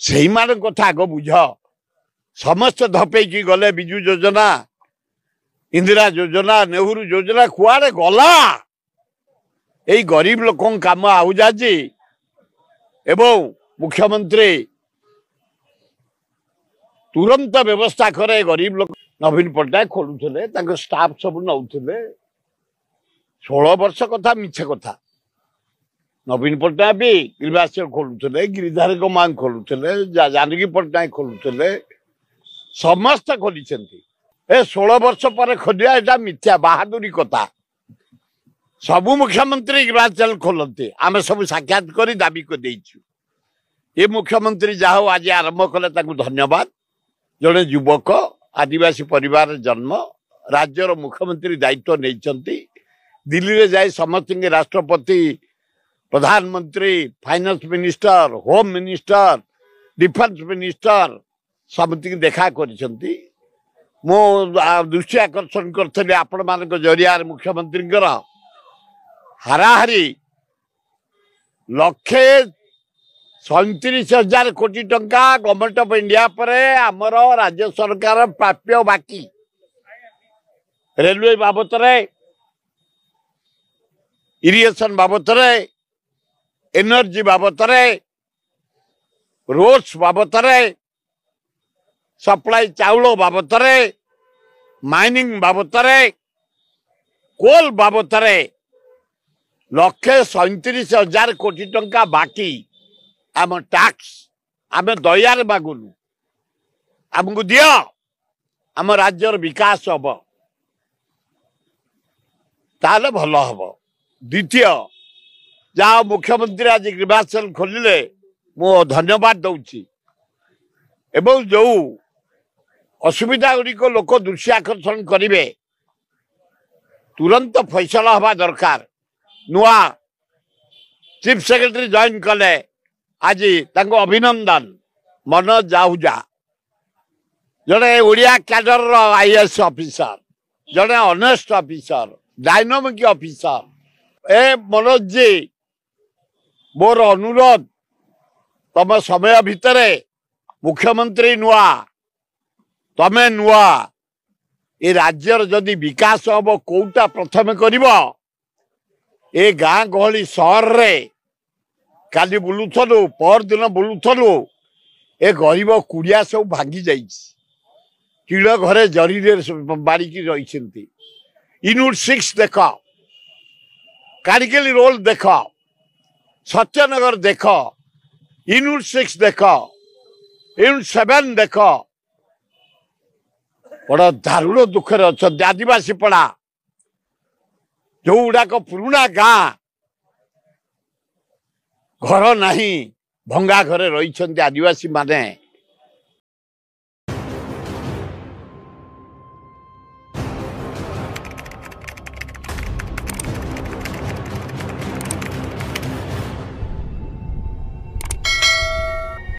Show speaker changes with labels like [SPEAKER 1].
[SPEAKER 1] से कथा आग बुझ समस्त धपेकी गले बिजु योजना इंदिरा योजना नेहरू योजना कुआड़े गला यही गरीब लोक काम आउजाजी एवं मुख्यमंत्री तुरंत व्यवस्था करे गरीब लोक नवीन पट्टनायक खोलुले स्टाफ सब नौले 16 वर्ष कथा मिछ कथा नवीन पट्टनायक भी गिरिबास खोलुले गिरिधारी मांग खोलुले जानकी पट्टनायक खोलुले समस्त खोली 16 वर्ष पर खोलिया एटा मिथ्या बहादुरी कथा सबु मुख्यमंत्री गिरिबास खोलते आम सब साक्षात कर दाबी को देइछु ये मुख्यमंत्री जाओ आज आरंभ कले धन्यवाद जड़े युवक आदिवासी परिवार जन्म राज्यर मुख्यमंत्री दायित्व नहीं दिल्ली रे जाए समस्त राष्ट्रपति प्रधानमंत्री finance minister home minister defence minister सबती देखा करिसेंती मो दृष्टि आकर्षण करथले आपण मानक जरिया मुख्यमंत्री हाराहारी 1,37,000 कोटी टंका गवर्नमेंट ऑफ इंडिया पर आमर राज्य सरकार प्राप्य बाकी रेलवे बाबत इरिगेशन बाबत एनर्जी बाबत रोड्स बाबत सप्लाई चाउल बाबत माइनिंग बाबत कोल बाबत 1,37,000 कोटी टंका बाकी आम टैक्स आम दयार मागुनु आमको दियो आम राज्यर विकास हम ताले भल हम द्वितीय जहाँ मुख्यमंत्री आज गिरिबास खोलिले मु धन्यवाद दौची एवं जो असुविधा गुड़िक लोक दृष्टि आकर्षण करेंगे तुरंत फैसला हवा दरकार नुआ चीफ सेक्रेटरी जॉइन कले आज अभिनंदन मनोज जाहुजा जड़े ओडिया कैडर आईएएस ऑफिसर जड़े ऑनेस्ट ऑफिसर डायनामिक ऑफिसर ए मनोज जी मोर अनुरोध तम समय भितर मुख्यमंत्री नुआ तमे नुआ ए राज्यर जदि विकास हम कोटा प्रथम करिवो ए गाँ गहली सहर रे काली बुलुथलु पर दिन बुलुथलु ए गरीब कुड़िया सब भांगी जाइछि टील घरे जरी बाड़िकी रही यूनिट 6 देख कारिकेली रोल देख सत्यनगर देख यूनिट 6 देख यूनिट 7 देख बड़ा दारुण दुखर अच्छा आदिवासी पड़ा जो गुड़ाक पुराना गाँ घर नहीं भंगा घरे रही आदिवासी माने